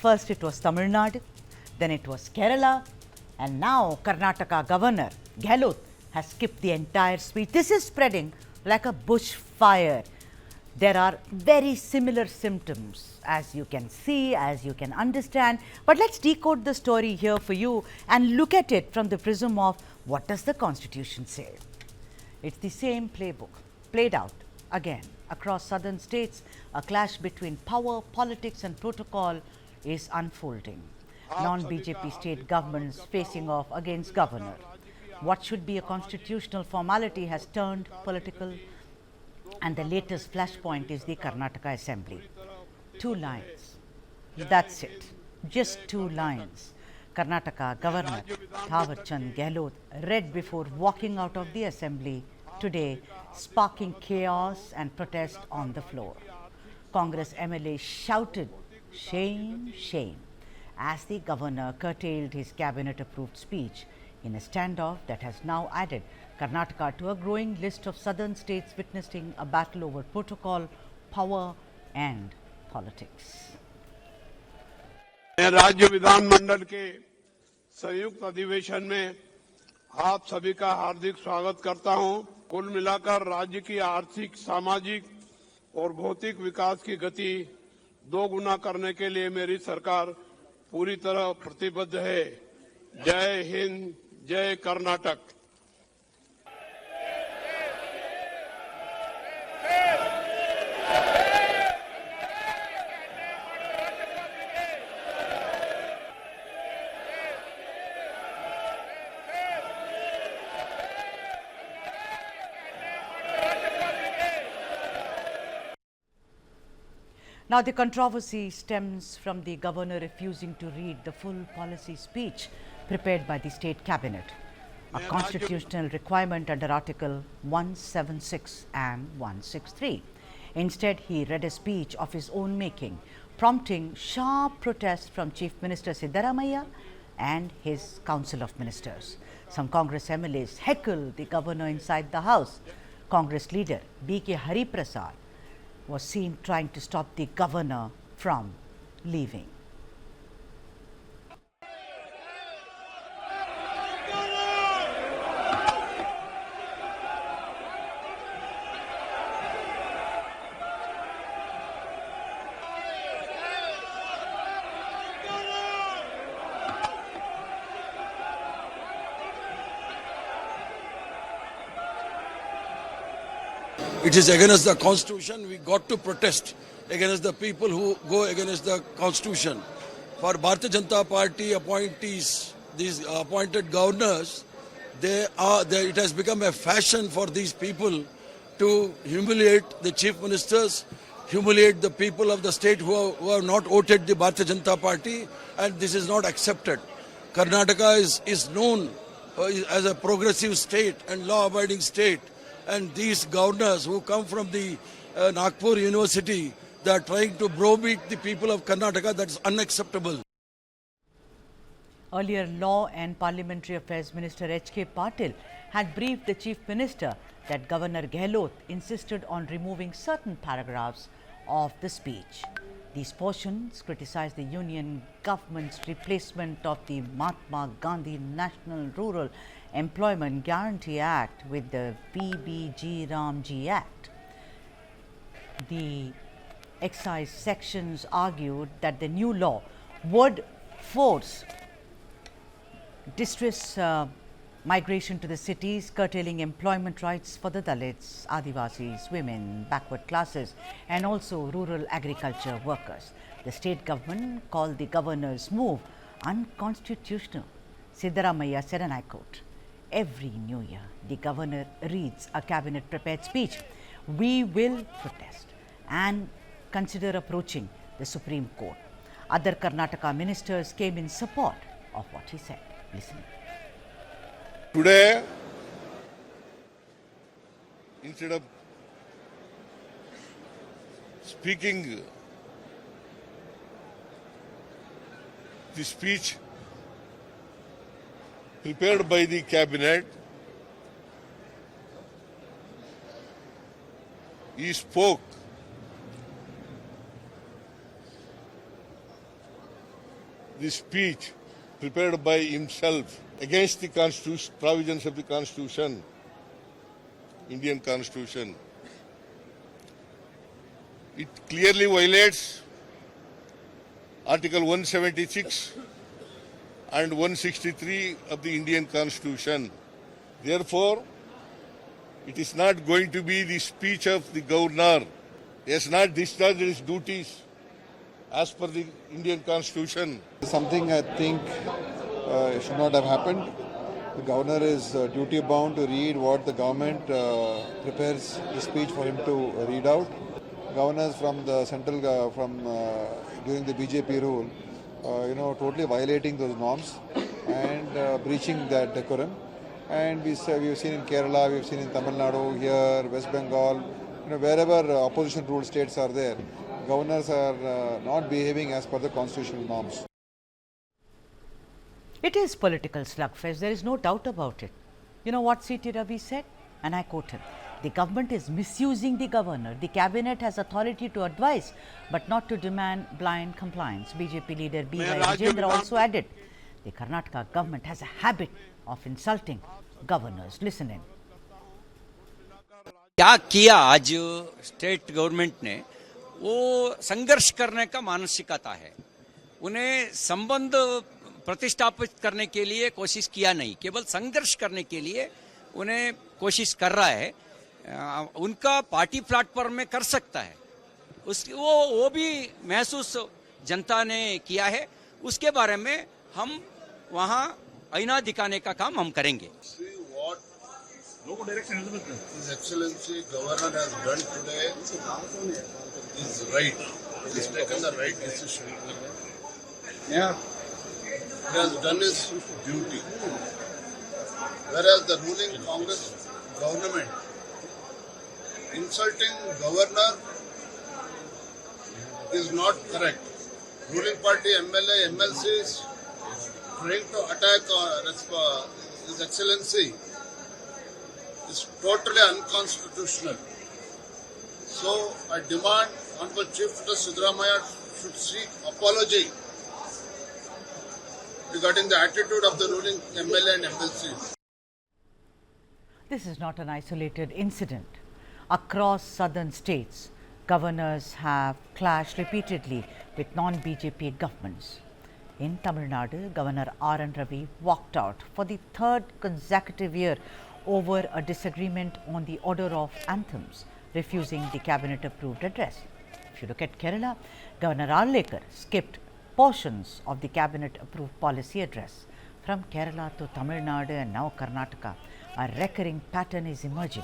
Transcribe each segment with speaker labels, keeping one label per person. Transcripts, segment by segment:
Speaker 1: First it was Tamil Nadu, then it was Kerala, and now Karnataka Governor Gehlot has skipped the entire speech. This is spreading like a bushfire. There are very similar symptoms, as you can see, as you can understand. But let's decode the story here for you and look at it from the prism of what does the Constitution say. It's the same playbook played out again across southern states. A clash between power, politics and protocol is unfolding. Non-BJP state governments facing off against governor. What should be a constitutional formality has turned political, and the latest flashpoint is the Karnataka Assembly. 2 lines. That's it. Just 2 lines. Karnataka Governor Thaawarchand Gehlot read before walking out of the Assembly today, sparking chaos and protest on the floor. Congress MLAs shouted, "Shame, shame," as the governor curtailed his cabinet-approved speech in a standoff that has now added Karnataka to a growing list of southern states witnessing a battle over protocol, power and politics.
Speaker 2: राज्य विधानमंडल के संयुक्त अधिवेशन में आप सभी का हार्दिक स्वागत करता हूं। कुल मिलाकर राज्य की आर्थिक, सामाजिक और भौतिक विकास की गति 2 गुना करने के लिए मेरी सरकार पूरी तरह प्रतिबद्ध है। जय हिंद, जय Karnataka.
Speaker 1: Now, the controversy stems from the governor refusing to read the full policy speech prepared by the state cabinet, a constitutional requirement under Article 176 and 163. Instead, he read a speech of his own making, prompting sharp protest from Chief Minister Siddaramaiah and his Council of Ministers. Some Congress MLAs heckled the governor inside the House. Congress leader B.K. Hariprasad was seen trying to stop the governor from leaving.
Speaker 3: It is against the Constitution. We got to protest against the people who go against the Constitution. For Bharatiya Janata Party appointees, these appointed governors, it has become a fashion for these people to humiliate the chief ministers, humiliate the people of the state who have not voted the Bharatiya Janata Party, and this is not accepted. Karnataka is known as a progressive state and law-abiding state. And these governors who come from the Nagpur University, they are trying to browbeat the people of Karnataka. That is unacceptable.
Speaker 1: Earlier, Law and Parliamentary Affairs Minister H.K. Patil had briefed the Chief Minister that Governor Gehlot insisted on removing certain paragraphs of the speech. These portions criticized the Union government's replacement of the Mahatma Gandhi National Rural Employment Guarantee Act with the PBG Ramji Act. The excise sections argued that the new law would force distress migration to the cities, curtailing employment rights for the Dalits, Adivasis, women, backward classes and also rural agriculture workers. The state government called the governor's move unconstitutional. Siddaramaiah said, and I quote, "Every new year, the governor reads a cabinet-prepared speech. We will protest and consider approaching the Supreme Court." Other Karnataka ministers came in support of what he said. Listen.
Speaker 2: Today, instead of speaking the speech prepared by the cabinet, he spoke
Speaker 4: the speech prepared by himself against the constitution, provisions of the Constitution, Indian Constitution. It clearly violates Article 176 and 163 of the Indian Constitution. Therefore, it is not going to be the speech of the governor. He has not discharged his duties as per the Indian Constitution.
Speaker 5: Something I think should not have happened. The governor is duty bound to read what the government prepares the speech for him to read out. Governors from the central, during the BJP rule, totally violating those norms and breaching that decorum. And we've seen in Kerala, we've seen in Tamil Nadu, here, West Bengal, wherever opposition ruled states are there, governors are not behaving as per the constitutional norms.
Speaker 1: It is political slugfest, there is no doubt about it. You know what C.T. Ravi said? And I quote him, "The government is misusing the governor. The cabinet has authority to advise, but not to demand blind compliance." BJP leader B.Y. Rajendra also added, "The Karnataka government has a habit of insulting governors." Listen in.
Speaker 6: क्या किया आज state government ने, वो संघर्ष करने का मानसिकता है। उन्हें संबंध प्रतिष्ठापित करने के लिए कोशिश किया नहीं, केवल संघर्ष करने के लिए उन्हें कोशिश कर रहा है। उनका पार्टी प्लेटफॉर्म में कर सकता है, वो भी महसूस जनता ने किया है। उसके बारे में हम वहाँ आईना दिखाने का काम हम करेंगे।
Speaker 7: His Excellency Governor has done today is right. He has taken the right decision. Yeah. He has done his duty. Whereas the ruling Congress government insulting governor is not correct. Ruling party MLA, MLCs trying to attack His Excellency is totally unconstitutional. So I demand Honorable Chief Justice Siddaramaiah should seek apology regarding the attitude of the ruling MLA and MLC.
Speaker 1: This is not an isolated incident. Across southern states, governors have clashed repeatedly with non-BJP governments. In Tamil Nadu, Governor R.N. Ravi walked out for the third consecutive year over a disagreement on the order of anthems, refusing the cabinet-approved address. If you look at Kerala, Governor Arlekar skipped portions of the cabinet-approved policy address. From Kerala to Tamil Nadu and now Karnataka, a recurring pattern is emerging.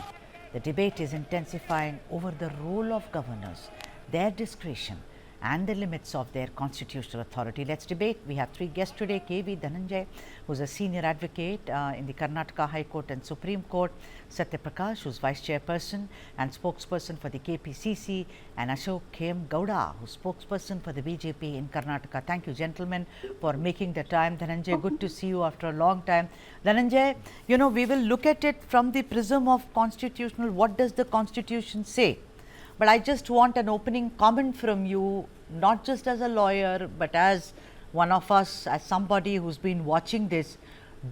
Speaker 1: The debate is intensifying over the role of governors, their discretion and the limits of their constitutional authority. Let's debate. We have three guests today. K.V. Dhananjay, who is a senior advocate in the Karnataka High Court and Supreme Court, Satya Prakash, who is vice chairperson and spokesperson for the KPCC, and Ashok K.M. Gowda, who is spokesperson for the BJP in Karnataka. Thank you, gentlemen, for making the time. Dhananjay, good to see you after a long time. Dhananjay, we will look at it from the prism of constitutional. What does the Constitution say? But I just want an opening comment from you, not just as a lawyer, but as one of us, as somebody who's been watching this.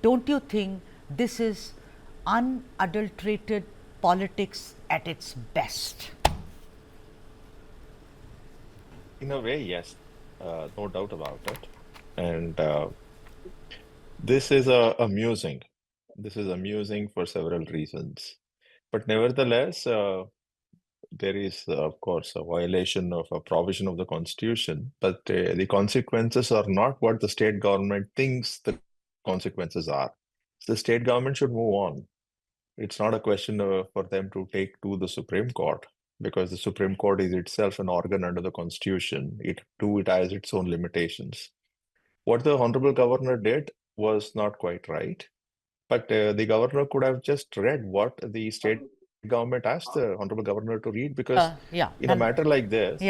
Speaker 1: Don't you think this is unadulterated politics at its best?
Speaker 8: In a way, yes, no doubt about it. And this is amusing. This is amusing for several reasons. But nevertheless, there is, of course, a violation of a provision of the Constitution, but the consequences are not what the state government thinks the consequences are. So the state government should move on. It's not a question for them to take to the Supreme Court, because the Supreme Court is itself an organ under the Constitution. It has its own limitations. What the Honorable Governor did was not quite right, but the Governor could have just read what the state government asked the Honorable Governor to read, because in a matter like this,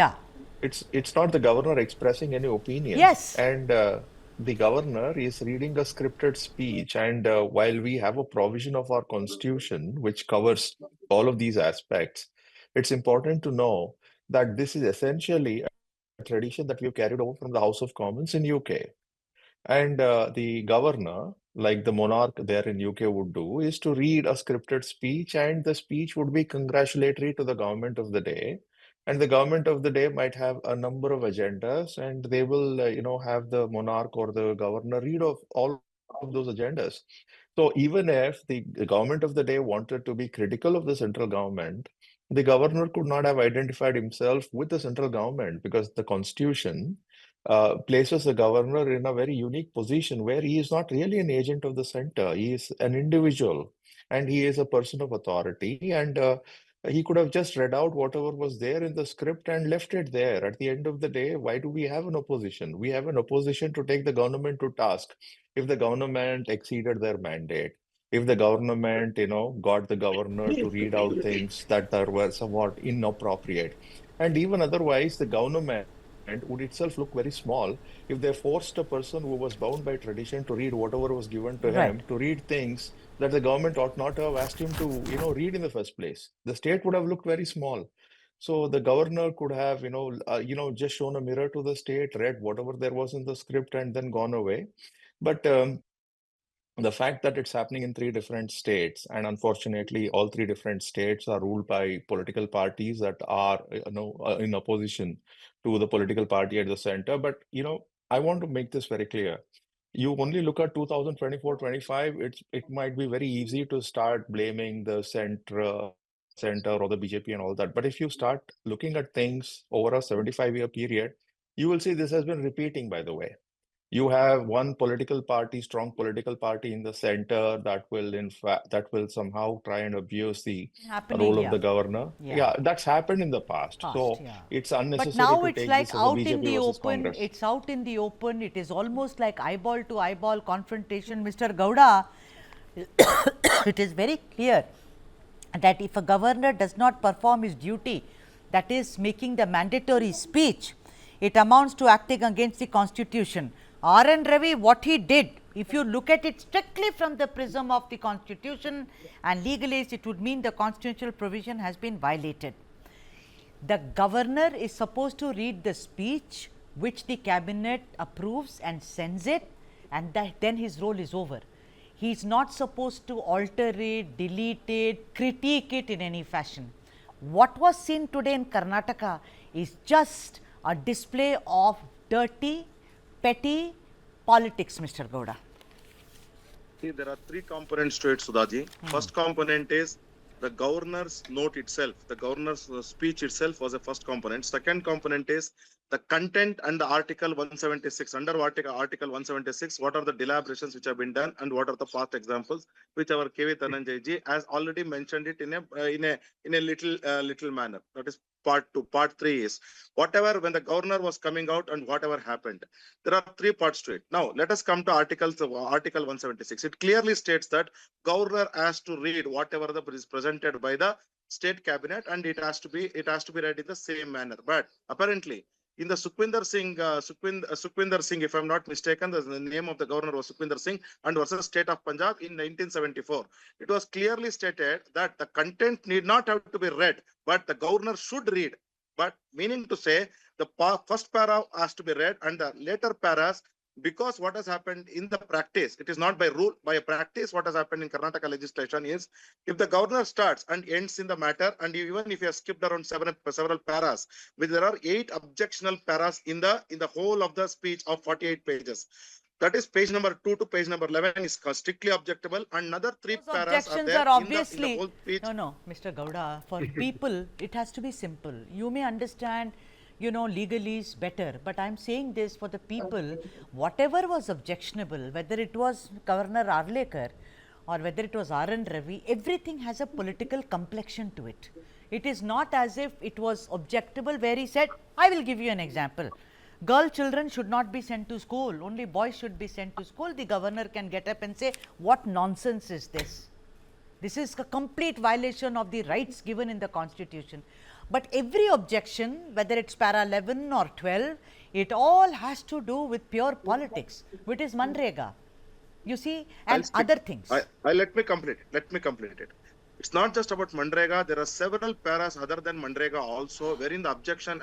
Speaker 8: it's not the Governor expressing any opinion.
Speaker 1: Yes.
Speaker 8: And the Governor is reading a scripted speech, and while we have a provision of our Constitution which covers all of these aspects, it's important to know that this is essentially a tradition that we've carried over from the House of Commons in UK. And the governor, like the monarch there in UK would do, is to read a scripted speech, and the speech would be congratulatory to the government of the day. And the government of the day might have a number of agendas, and they will, have the monarch or the governor read of all of those agendas. So even if the government of the day wanted to be critical of the central government, the governor could not have identified himself with the central government because the constitution places the governor in a very unique position where he is not really an agent of the center. He is an individual and he is a person of authority. And he could have just read out whatever was there in the script and left it there. At the end of the day, why do we have an opposition? We have an opposition to take the government to task if the government exceeded their mandate. If the government, got the governor to read out things that were somewhat inappropriate. And even otherwise, the government would itself look very small if they forced a person who was bound by tradition to read whatever was given to
Speaker 1: Right.
Speaker 8: him to read things that the government ought not to have asked him to, read in the first place. The state would have looked very small. So the governor could have, just shown a mirror to the state, read whatever there was in the script, and then gone away. But the fact that it's happening in three different states, and unfortunately, all three different states are ruled by political parties that are, in opposition to the political party at the center. But, I want to make this very clear. You only look at 2024-25, it might be very easy to start blaming the center or the BJP and all that. But if you start looking at things over a 75-year period, you will see this has been repeating, by the way. You have one political party, strong political party in the center that will somehow try and abuse the
Speaker 1: Happening,
Speaker 8: role of
Speaker 1: yeah.
Speaker 8: the governor.
Speaker 1: Yeah.
Speaker 8: Yeah, that's happened in the past. So
Speaker 1: Yeah.
Speaker 8: it's
Speaker 1: But
Speaker 8: unnecessary
Speaker 1: now
Speaker 8: to
Speaker 1: it's
Speaker 8: take
Speaker 1: like
Speaker 8: this as a
Speaker 1: out in
Speaker 8: BJP
Speaker 1: the
Speaker 8: versus
Speaker 1: open.
Speaker 8: Congress.
Speaker 1: It's out in the open. It is almost like eyeball to eyeball confrontation. Mr. Gowda, it is very clear that if a governor does not perform his duty, that is making the mandatory speech, it amounts to acting against the constitution. R.N. Ravi, what he did, if you look at it strictly from the prism of the constitution and legalese, it would mean the constitutional provision has been violated. The governor is supposed to read the speech which the cabinet approves and sends it, and then his role is over. He is not supposed to alter it, delete it, critique it in any fashion. What was seen today in Karnataka is just a display of dirty, petty politics, Mr. Gowda.
Speaker 9: See, there are three components to it, Sudhaji. First component is the governor's note itself. The governor's speech itself was a first component. Second component is the content and the Article 176. Under Article 176, what are the deliberations which have been done and what are the past examples, which our KV Dhananjay ji has already mentioned it in a little manner. That is part 2. Part 3 is whatever when the governor was coming out and whatever happened. There are three parts to it. Now let us come to Article 176. It clearly states that governor has to read whatever is presented by the state cabinet, and it has to be read in the same manner. But apparently, in the Sukhwinder Singh, if I'm not mistaken, the name of the governor was Sukhwinder Singh and versus State of Punjab in 1974. It was clearly stated that the content need not have to be read, but the governor should read. But meaning to say, the first para has to be read and the later paras, because what has happened in the practice, it is not by rule, by a practice, what has happened in Karnataka legislation is, if the governor starts and ends in the matter, and even if you have skipped around several paras, there are 8 objectional paras in the whole of the speech of 48 pages. That is page number 2 to page number 11 is strictly objectable. Another 3
Speaker 1: Those
Speaker 9: paras are
Speaker 1: objections
Speaker 9: there
Speaker 1: are obviously,
Speaker 9: in the whole speech.
Speaker 1: No, Mr. Gowda, for people, it has to be simple. You may understand, legalese better, but I'm saying this for the people, whatever was objectionable, whether it was Governor Arlekar or whether it was R.N. Ravi, everything has a political complexion to it. It is not as if it was objectable where he said, I will give you an example. Girl children should not be sent to school, only boys should be sent to school. The governor can get up and say, what nonsense is this? This is a complete violation of the rights given in the constitution. But every objection, whether it's para 11 or 12, it all has to do with pure politics, which is Manrega, you see, and other things.
Speaker 9: Let me complete it. It's not just about Manrega. There are several paras other than Manrega also, wherein the objection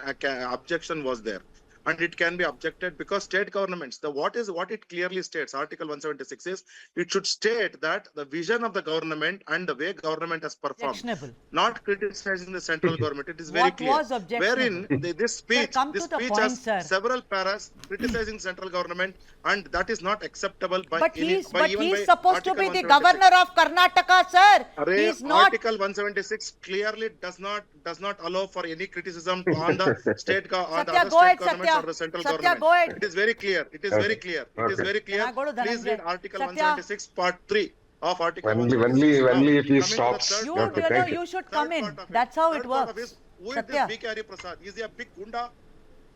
Speaker 9: was there. and it can be objected because state governments, what it clearly states, Article 176 is, it should state that the vision of the government and the way government has performed,
Speaker 1: Objectionable.
Speaker 9: not criticizing the central government. It is very
Speaker 1: What
Speaker 9: clear.
Speaker 1: was objectionable?
Speaker 9: Wherein this speech,
Speaker 1: come to
Speaker 9: this
Speaker 1: the
Speaker 9: speech
Speaker 1: point,
Speaker 9: has
Speaker 1: sir.
Speaker 9: several paras criticizing central government, and that is not acceptable by
Speaker 1: But
Speaker 9: any.
Speaker 1: he's
Speaker 9: even by
Speaker 1: supposed to
Speaker 9: Article
Speaker 1: be the
Speaker 9: 176.
Speaker 1: governor of Karnataka, sir.
Speaker 9: Array,
Speaker 1: He's not.
Speaker 9: Article 176 clearly does not allow for any criticism on the state on the
Speaker 1: Satya,
Speaker 9: other
Speaker 1: go
Speaker 9: state
Speaker 1: ahead,
Speaker 9: governments
Speaker 1: Satya.
Speaker 9: or the central
Speaker 1: Satya,
Speaker 9: government.
Speaker 1: go ahead.
Speaker 9: It is very clear. It is very clear. It is very clear.
Speaker 1: Can I go to
Speaker 9: Please
Speaker 1: Dhananjay?
Speaker 9: read Article
Speaker 1: Satya.
Speaker 9: 176 Part 3 of Article
Speaker 10: Only
Speaker 9: 176.
Speaker 10: only if he
Speaker 9: Coming to the
Speaker 10: stops.
Speaker 9: third
Speaker 1: You,
Speaker 9: part of
Speaker 1: you
Speaker 9: it.
Speaker 1: know,
Speaker 10: thank you.
Speaker 1: you should
Speaker 9: Third
Speaker 1: come in.
Speaker 9: part of it.
Speaker 1: That's how it
Speaker 9: Third part of
Speaker 1: works.
Speaker 9: it. Who is
Speaker 1: Satya.
Speaker 9: this B. Hari Prasad? Is he a big gunda?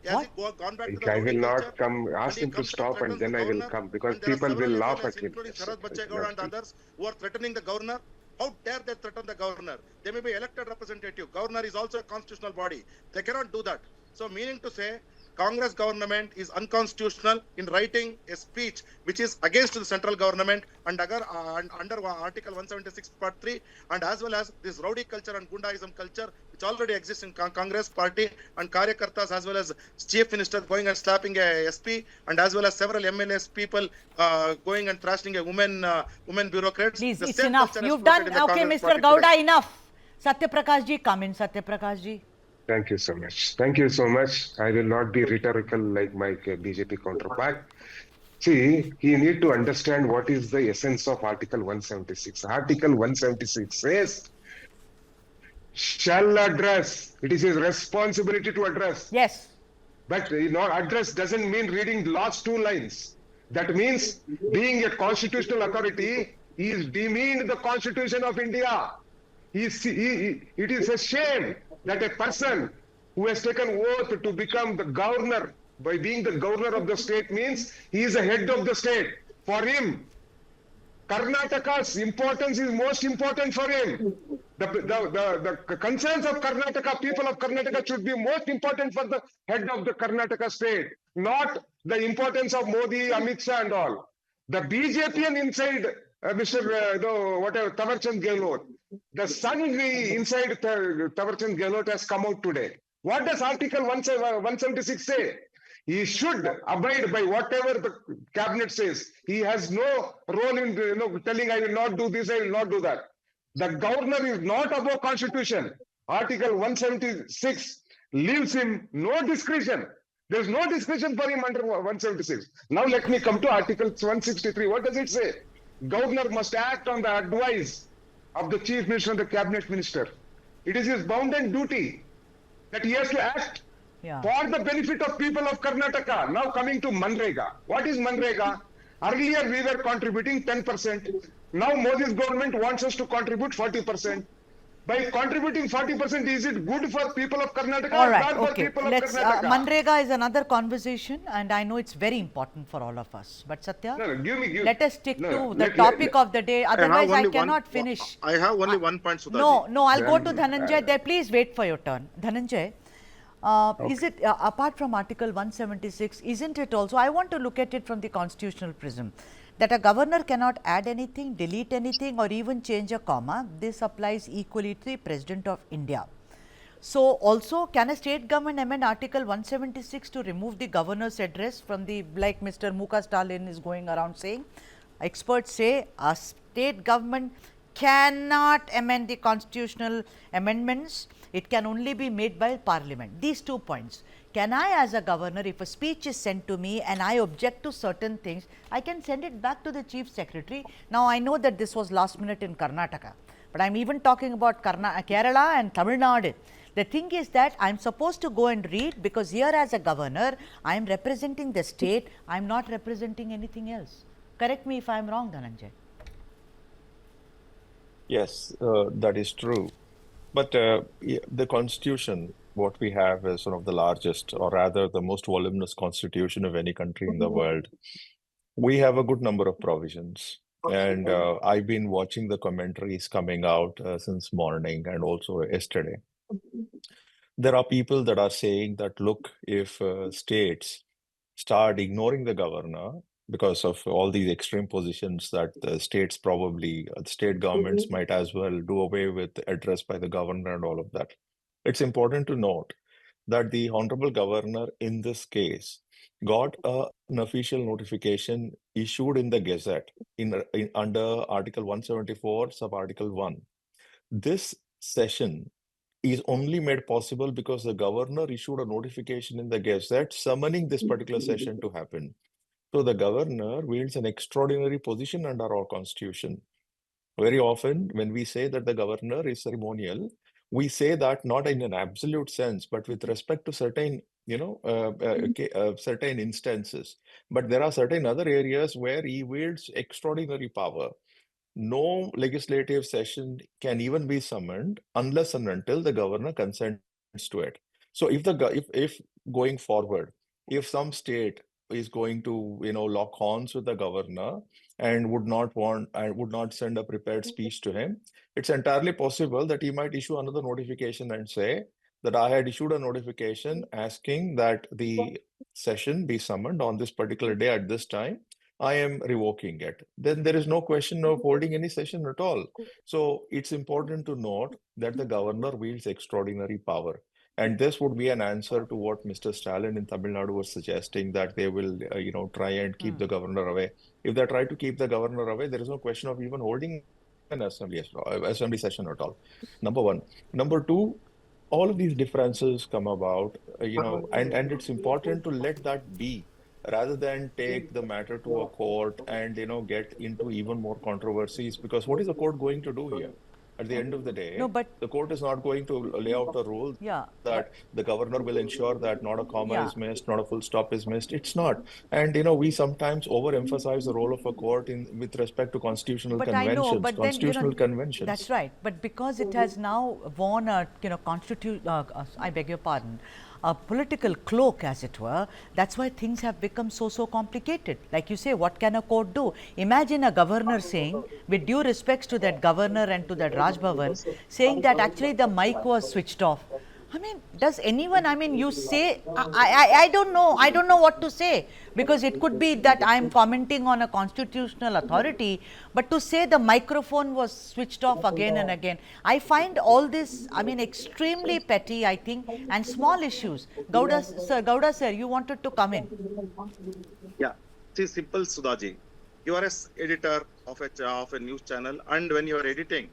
Speaker 9: Has
Speaker 1: What?
Speaker 9: he gone back to the
Speaker 10: I will
Speaker 9: rowdy
Speaker 10: not
Speaker 9: culture?
Speaker 10: come.
Speaker 9: And
Speaker 10: Ask
Speaker 9: he
Speaker 10: him to
Speaker 9: comes
Speaker 10: stop, and
Speaker 9: threatens
Speaker 10: then
Speaker 9: the
Speaker 10: I will
Speaker 9: governor,
Speaker 10: come, because
Speaker 9: and there are
Speaker 10: people will
Speaker 9: several
Speaker 10: laugh
Speaker 9: MLAs,
Speaker 10: at him.
Speaker 9: including Sharad Bachegowda and others, who are threatening the governor. How dare they threaten the governor? They may be elected representative. Governor is also a constitutional body. They cannot do that. So meaning to say, Congress government is unconstitutional in writing a speech which is against the central government and under Article 176 Part 3, and as well as this rowdy culture and Gundaism culture which already exists in Congress party, and Karyakartas as well as chief minister going and slapping a SP, and as well as several MLAs people going and thrashing a women bureaucrats.
Speaker 1: Please,
Speaker 9: The
Speaker 1: it's
Speaker 9: same
Speaker 1: enough.
Speaker 9: culture is
Speaker 1: You've
Speaker 9: floated
Speaker 1: done.
Speaker 9: in the
Speaker 1: Okay,
Speaker 9: Congress
Speaker 1: Mr.
Speaker 9: party
Speaker 1: Gowda,
Speaker 9: today.
Speaker 1: enough. Satyaprakash ji, come in. Satyaprakash ji.
Speaker 10: Thank you so much. Thank you so much. I will not be rhetorical like my BJP counterpart. See, you need to understand what is the essence of Article 176. Article 176 says, shall address. It is his responsibility to address.
Speaker 1: Yes.
Speaker 10: But address doesn't mean reading last two lines. That means being a constitutional authority, he is demeaned the Constitution of India. It is a shame that a person who has taken oath to become the governor, by being the governor of the state, means he is the head of the state. For him, Karnataka's importance is most important for him. The concerns of Karnataka, people of Karnataka, should be most important for the head of the Karnataka state, not the importance of Modi, Amit Shah and all. The BJP and inside Mr. Thaawarchand Gehlot, the sun inside Thaawarchand Gehlot has come out today. What does Article 176 say? He should abide by whatever the cabinet says. He has no role in telling, I will not do this, I will not do that. The governor is not above constitution. Article 176 leaves him no discretion. There is no discretion for him under 176. Now let me come to Article 163. What does it say? Governor must act on the advice of the chief minister and the cabinet minister. It is his bounden duty that he has to act for the benefit of people of Karnataka. Now coming to Manrega. What is Manrega? Earlier we were contributing 10%. Now Modi's government wants us to contribute 40%. By contributing 40%, is it good for people of Karnataka?
Speaker 1: All right,
Speaker 10: or bad
Speaker 1: okay.
Speaker 10: for people
Speaker 1: Let's.
Speaker 10: of Karnataka?
Speaker 1: Manrega is another conversation, and I know it's very important for all of us. But Satya, let us stick to the topic of the day. Otherwise, I cannot finish.
Speaker 9: I have only one point, Sudhaji.
Speaker 1: No, I'll go to Dhananjay there. Please wait for your turn. Dhananjay, is it, apart from Article 176, isn't it also, I want to look at it from the constitutional prism, that a governor cannot add anything, delete anything, or even change a comma. This applies equally to the President of India. So also, can a state government amend Article 176 to remove the governor's address from the, like Mr. Muka Stalin is going around saying? Experts say a state government cannot amend the constitutional amendments. It can only be made by Parliament. These 2 points. Can I, as a governor, if a speech is sent to me and I object to certain things, I can send it back to the chief secretary. Now, I know that this was last minute in Karnataka, but I am even talking about Kerala and Tamil Nadu. The thing is that I am supposed to go and read, because here as a governor, I am representing the state, I am not representing anything else. Correct me if I am wrong, Dhananjay.
Speaker 8: Yes, that is true. But the Constitution, what we have is one of the largest, or rather the most voluminous constitution of any country in the world. We have a good number of provisions. And I've been watching the commentaries coming out since morning and also yesterday. There are people that are saying that, look, if states start ignoring the governor because of all these extreme positions, that the states probably, state governments might as well do away with address by the governor and all of that. It's important to note that the Honorable Governor in this case got an official notification issued in the Gazette under Article 174, Sub-Article 1. This session is only made possible because the governor issued a notification in the Gazette summoning this particular session to happen. So the governor wields an extraordinary position under our constitution. Very often, when we say that the governor is ceremonial, we say that not in an absolute sense, but with respect to certain, certain instances. But there are certain other areas where he wields extraordinary power. No legislative session can even be summoned unless and until the governor consents to it. So if going forward, if some state is going to lock horns with the governor and would not send a prepared speech to him, it's entirely possible that he might issue another notification and say that I had issued a notification asking that the session be summoned on this particular day at this time. I am revoking it. Then there is no question of holding any session at all. So it's important to note that the governor wields extraordinary power. And this would be an answer to what Mr. Stalin in Tamil Nadu was suggesting, that they will, try and keep the governor away. If they try to keep the governor away, there is no question of even holding an assembly session at all. Number one. Number two, all of these differences come about, and it's important to let that be, rather than take the matter to a court and get into even more controversies. Because what is the court going to do here? At the end of the day, the court is not going to lay out a rule that the governor will ensure that not a comma is missed, not a full stop is missed. It's not. And we sometimes overemphasize the role of a court with respect to constitutional conventions, conventions.
Speaker 1: That's right. But because it has now worn a I beg your pardon, a political cloak, as it were, that's why things have become so complicated. Like you say, what can a court do? Imagine a governor saying, with due respects to that governor and to that Raj Bhavan, saying that actually the mic was switched off. I mean, does anyone, you say, I don't know what to say, because it could be that I am commenting on a constitutional authority, but to say the microphone was switched off again and again, I find all this, extremely petty, I think, and small issues. Gowda sir, you wanted to come in.
Speaker 9: Yeah, see, simple, Sudhaji. You are an editor of a news channel, and when you are editing,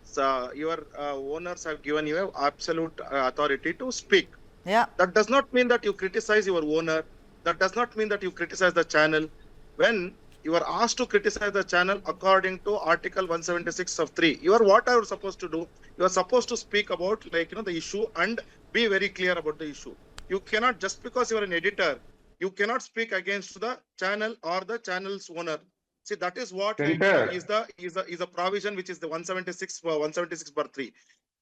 Speaker 9: so your owners have given you absolute authority to speak.
Speaker 1: Yeah.
Speaker 9: That does not mean that you criticize your owner. That does not mean that you criticize the channel. When you are asked to criticize the channel according to Article 176 of 3, what are you supposed to do? You are supposed to speak about the issue and be very clear about the issue. You cannot, just because you are an editor, you cannot speak against the channel or the channel's owner. See, that is what is a provision which is the 176/3.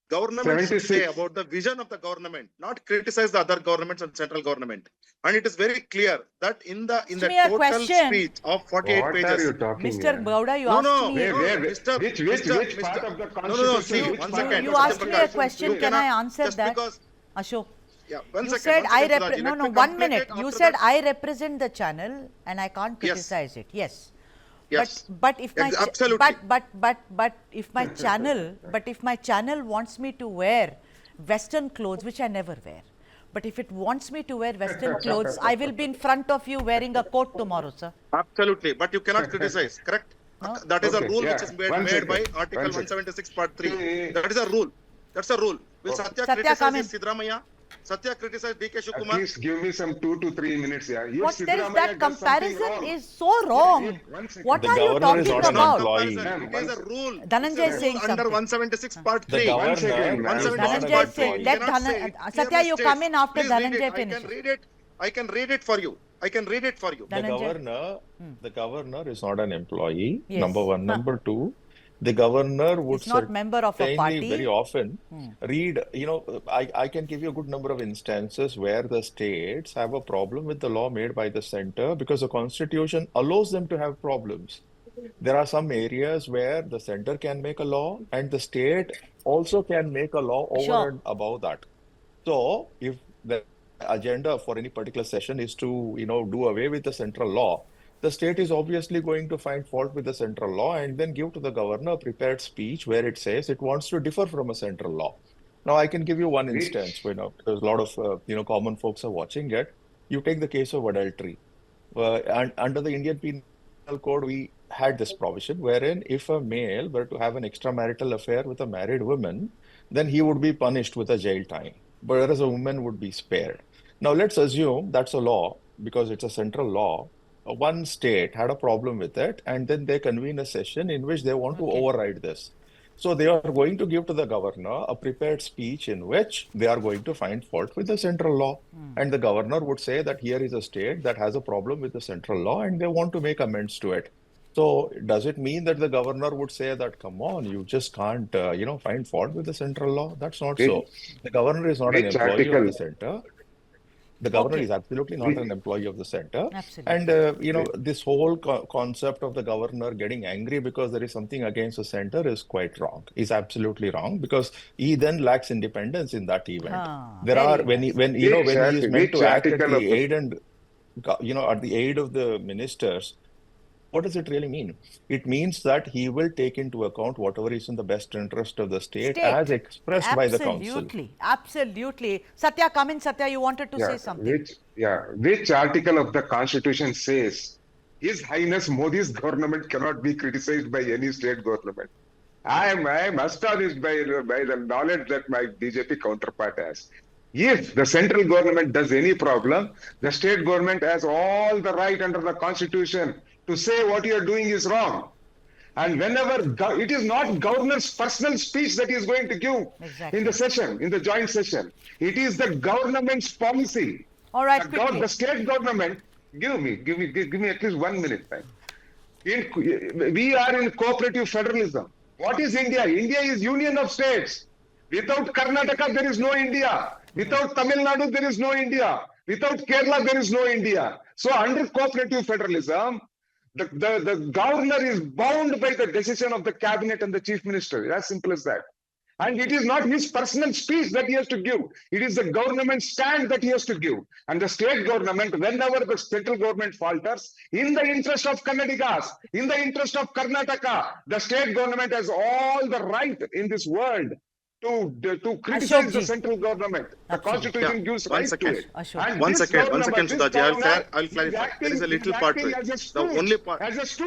Speaker 9: Government should say about the vision of the government, not criticize the other governments and central government. And it is very clear that in the total speech of 48 pages.
Speaker 10: What are you talking
Speaker 1: Mr. Gowda, you asked me.
Speaker 10: Which part of the constitution?
Speaker 9: See, 1 second.
Speaker 1: You asked me a question. Can I answer that? Ashok.
Speaker 9: Yeah,
Speaker 1: you said no, 1 minute. You said I represent the channel and I can't criticize it. Yes.
Speaker 9: Yes.
Speaker 1: But if my
Speaker 9: absolutely.
Speaker 1: but if my channel wants me to wear Western clothes, which I never wear, but if it wants me to wear Western clothes, I will be in front of you wearing a coat tomorrow, sir.
Speaker 9: Absolutely, but you cannot criticize. Correct? No? That is a rule which is made by Article 176 Part 3. That is a rule. That's a rule. Will Satya criticize Sidramaya? Satya criticized DK Shivakumar.
Speaker 10: At least give me some 2 to 3 minutes. Yeah.
Speaker 1: What there is that comparison is so wrong. What are you talking about?
Speaker 9: It is a rule.
Speaker 1: Dhananjay is saying
Speaker 9: under 176 Part 3.
Speaker 1: Dhananjay is saying. Satya, you come in after Dhananjay finishes.
Speaker 9: I can read it for you.
Speaker 8: The governor is not an employee. Yes. Number one. Number two, the governor would
Speaker 1: not member of a party.
Speaker 8: Very often read, I can give you a good number of instances where the states have a problem with the law made by the center because the constitution allows them to have problems. There are some areas where the center can make a law and the state also can make a law over and above that. So if the agenda for any particular session is to, do away with the central law, the state is obviously going to find fault with the central law and then give to the governor a prepared speech where it says it wants to differ from a central law. Now, I can give you one
Speaker 10: Which,
Speaker 8: instance, because a lot of common folks are watching it. You take the case of adultery. And under the Indian Penal Code, we had this provision wherein if a male were to have an extramarital affair with a married woman, then he would be punished with a jail time, whereas a woman would be spared. Now, let's assume that's a law because it's a central law. One state had a problem with it, and then they convene a session in which they want to override this. So they are going to give to the governor a prepared speech in which they are going to find fault with the central law. And the governor would say that here is a state that has a problem with the central law and they want to make amends to it. So does it mean that the governor would say that, come on, you just can't, find fault with the central law? That's not so. The governor is not an
Speaker 10: which
Speaker 8: employee of
Speaker 10: article?
Speaker 8: the center. The governor
Speaker 1: Okay.
Speaker 8: is absolutely not an employee of the center.
Speaker 1: Absolutely.
Speaker 8: And, this whole concept of the governor getting angry because there is something against the center is quite wrong, is absolutely wrong, because he then lacks independence in that event. There
Speaker 1: very
Speaker 8: are, when he is meant
Speaker 10: Which
Speaker 8: to act at
Speaker 10: article of
Speaker 8: the
Speaker 10: the
Speaker 8: aid and, at the aid of the ministers, what does it really mean? It means that he will take into account whatever is in the best interest of the state as expressed by the council.
Speaker 1: Absolutely. Absolutely. Satya, come in. Satya, you wanted to say something.
Speaker 10: Which article of the Constitution says His Highness Modi's government cannot be criticized by any state government? I am astonished by the knowledge that my BJP counterpart has. If the central government does any problem, the state government has all the right under the Constitution to say what you are doing is wrong. And whenever it is not governor's personal speech that he is going to give in the session, in the joint session, it is the government's policy.
Speaker 1: All right,
Speaker 10: The state government, give me at least 1 minute time. We are in cooperative federalism. What is India? India is union of states. Without Karnataka, there is no India. Without Tamil Nadu, there is no India. Without Kerala, there is no India. So under cooperative federalism, the governor is bound by the decision of the cabinet and the chief minister. As simple as that. And it is not his personal speech that he has to give. It is the government stand that he has to give. And the state government, whenever the central government falters, in the interest of Kannadigas, in the interest of Karnataka, the state government has all the right in this world to criticize the central government. The Constitution gives right to it.
Speaker 9: And one second, Sudhaji, I'll clarify. There is a little part to it. The only part is, see,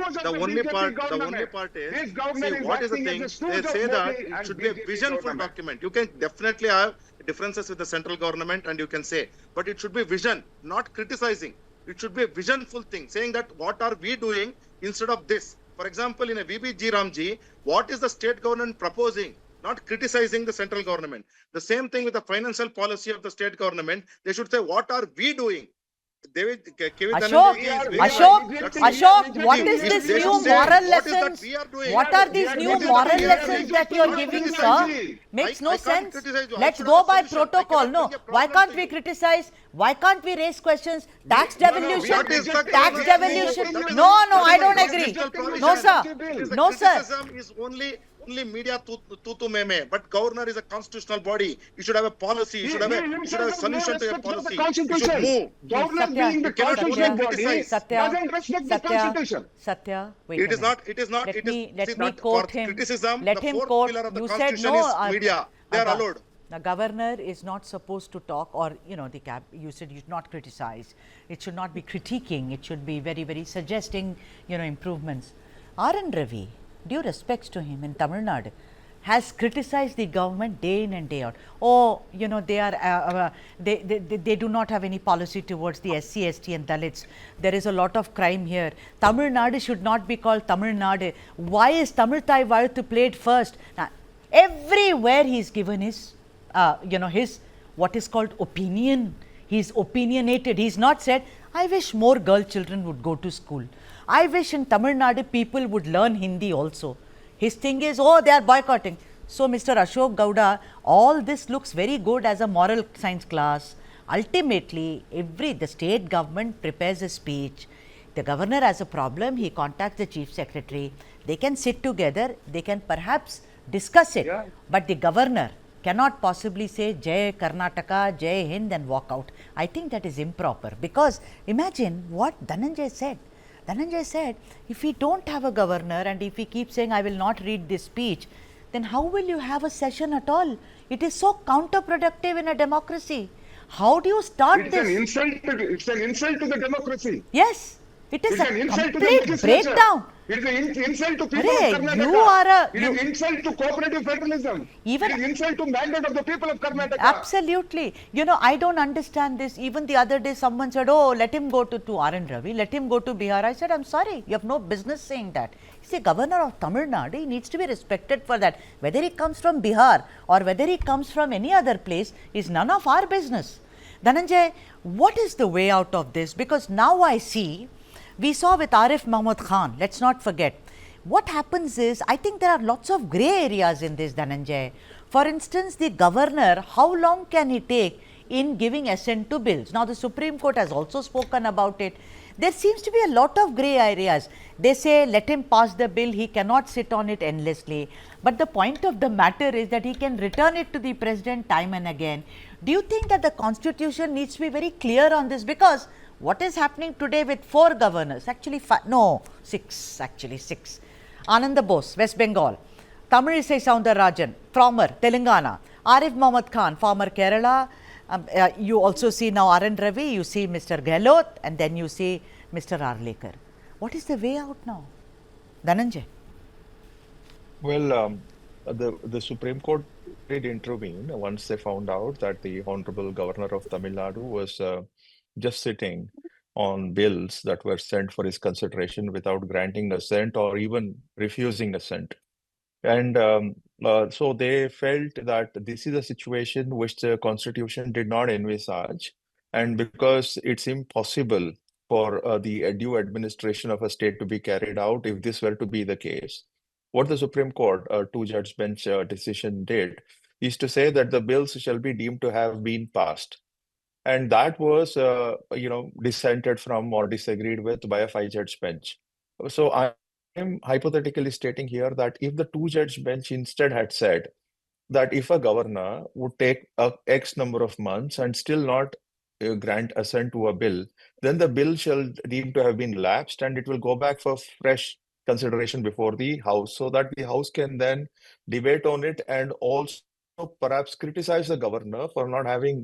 Speaker 9: what is the thing? They say that it should be a visionful document. You can definitely have differences with the central government and you can say, but it should be vision, not criticizing. It should be a visionful thing, saying that what are we doing instead of this? For example, in a VBG Ramji, what is the state government proposing? Not criticizing the central government. The same thing with the financial policy of the state government. They should say, what are we doing?
Speaker 1: Ashok, what is this new moral lessons? What are these new moral lessons that you are giving, sir? Makes no sense. Let's go by protocol. No, why can't we criticize? Why can't we raise questions? Tax devolution. Tax devolution. No, I don't agree. No, sir. No, sir.
Speaker 9: Is only media tu meme, but governor is a constitutional body. You should have a policy. You should have a solution to a policy. You should move.
Speaker 10: Governor being the constitutional body doesn't respect the Constitution.
Speaker 1: Satya, wait.
Speaker 9: It is not.
Speaker 1: Let me quote him. Let him quote. You said no.
Speaker 9: Media. They are allowed.
Speaker 1: The governor is not supposed to talk, or you said you should not criticize. It should not be critiquing. It should be very, very suggesting, improvements. R.N. Ravi, due respects to him, in Tamil Nadu, has criticized the government day in and day out. Oh, they are they do not have any policy towards the SC, ST and Dalits. There is a lot of crime here. Tamil Nadu should not be called Tamil Nadu. Why is Tamil Thai Vazhuthu played first? Now, everywhere he's given his his what is called opinion. He's opinionated. He's not said, I wish more girl children would go to school. I wish in Tamil Nadu people would learn Hindi also. His thing is, they are boycotting. So, Mr. Ashok Gowda, all this looks very good as a moral science class. Ultimately, the state government prepares a speech. The governor has a problem, he contacts the chief secretary. They can sit together, they can perhaps discuss it. Yeah. But the governor cannot possibly say Jai Karnataka, Jai Hind and walk out. I think that is improper, because imagine what Dhananjay said. Dhananjay said, if we don't have a governor and if we keep saying, I will not read this speech, then how will you have a session at all? It is so counterproductive in a democracy. How do you start
Speaker 10: It's
Speaker 1: this?
Speaker 10: it's an insult to the democracy.
Speaker 1: Yes, it is
Speaker 10: It's
Speaker 1: a
Speaker 10: an insult to the
Speaker 1: complete
Speaker 10: legislature.
Speaker 1: breakdown.
Speaker 10: It is an insult to people
Speaker 1: Arey,
Speaker 10: of Karnataka.
Speaker 1: you are a-
Speaker 10: It is insult to cooperative federalism.
Speaker 1: Even-
Speaker 10: it is insult to mandate of the people of Karnataka.
Speaker 1: Absolutely. You know, I don't understand this. Even the other day, someone said, oh, let him go to R.N. Ravi, let him go to Bihar. I said, I'm sorry, you have no business saying that. He's the governor of Tamil Nadu. He needs to be respected for that. Whether he comes from Bihar or whether he comes from any other place is none of our business. Dhananjay, what is the way out of this? Because now I see, we saw with Arif Mahmood Khan, let's not forget. What happens is, I think there are lots of grey areas in this, Dhananjay. For instance, the governor, how long can he take in giving assent to bills? Now, the Supreme Court has also spoken about it. There seems to be a lot of grey areas. They say, let him pass the bill, he cannot sit on it endlessly. But the point of the matter is that he can return it to the president time and again. Do you think that the constitution needs to be very clear on this? Because what is happening today with 4 governors, actually 6. Ananda Bose, West Bengal, Tamilisai Soundararajan, former Telangana, Arif Mohammad Khan, former Kerala. You also see now R.N. Ravi, you see Mr. Gehlot, and then you see Mr. Arlekar. What is the way out now? Dhananjay.
Speaker 8: Well, the Supreme Court did intervene once they found out that the Honorable Governor of Tamil Nadu was just sitting on bills that were sent for his consideration without granting assent or even refusing assent. And so they felt that this is a situation which the Constitution did not envisage. And because it's impossible for the due administration of a state to be carried out if this were to be the case, what the Supreme Court, 2-judge bench decision did is to say that the bills shall be deemed to have been passed. And that was, dissented from or disagreed with by a 5-judge bench. So I am hypothetically stating here that if the 2-judge bench instead had said that if a governor would take X number of months and still not grant assent to a bill, then the bill shall deem to have been lapsed and it will go back for fresh consideration before the House, so that the House can then debate on it and also perhaps criticize the governor for not having,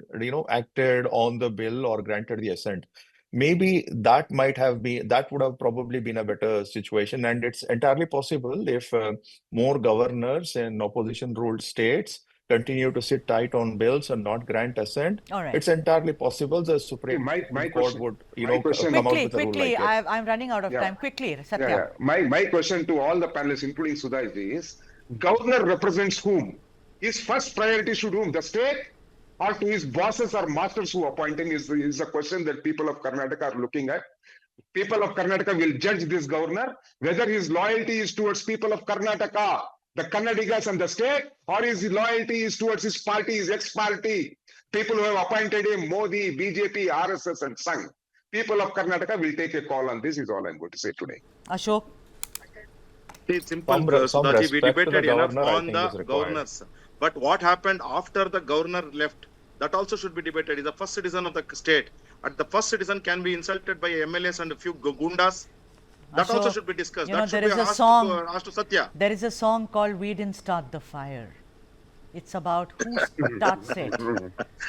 Speaker 8: acted on the bill or granted the assent. Maybe that would have probably been a better situation. And it's entirely possible if more governors in opposition ruled states continue to sit tight on bills and not grant assent.
Speaker 1: All right.
Speaker 8: It's entirely possible the Supreme Court would, come out with a rule like that.
Speaker 1: I'm running out of time. Quickly, Satya.
Speaker 10: Yeah. My question to all the panelists, including Sudhaji, is governor represents whom? His first priority should whom? The state or to his bosses or masters who appoint him is a question that people of Karnataka are looking at. People of Karnataka will judge this governor, whether his loyalty is towards people of Karnataka, the Kannadigas and the state, or his loyalty is towards his party, his ex-party, people who have appointed him, Modi, BJP, RSS and Sangh. People of Karnataka will take a call on this, is all I'm going to say today.
Speaker 1: Ashok.
Speaker 9: It's simple,
Speaker 8: Some
Speaker 9: Sudhaji, we
Speaker 8: respect to the
Speaker 9: debated enough
Speaker 8: governor, I
Speaker 9: on
Speaker 8: think,
Speaker 9: the
Speaker 8: is required.
Speaker 9: governors. But what happened after the governor left, that also should be debated. He's the first citizen of the state. And the first citizen can be insulted by MLAs and a few gundas. That also should be discussed. That should be asked to Satya.
Speaker 1: There is a song called We Didn't Start the Fire. It's about who starts it.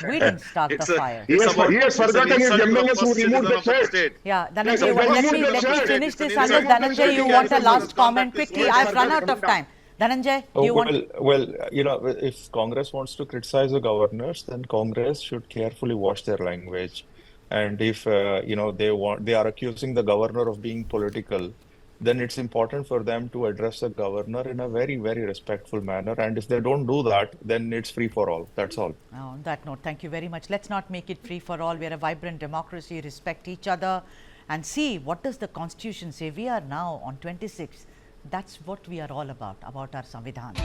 Speaker 1: We didn't start the fire.
Speaker 10: He has forgotten his MLAs who removed the shirt.
Speaker 1: Yeah, Dhananjay, let me finish this. Unless Dhananjay, you want a last comment quickly. I've run out of time. Dhananjay, do you want?
Speaker 8: Well, if Congress wants to criticize the governors, then Congress should carefully watch their language. And if they are accusing the governor of being political, then it's important for them to address the governor in a very, very respectful manner. And if they don't do that, then it's free for all. That's all.
Speaker 1: On that note, thank you very much. Let's not make it free for all. We are a vibrant democracy. Respect each other and see what does the Constitution say. We are now on 26. That's what we are all about our Samvidhan.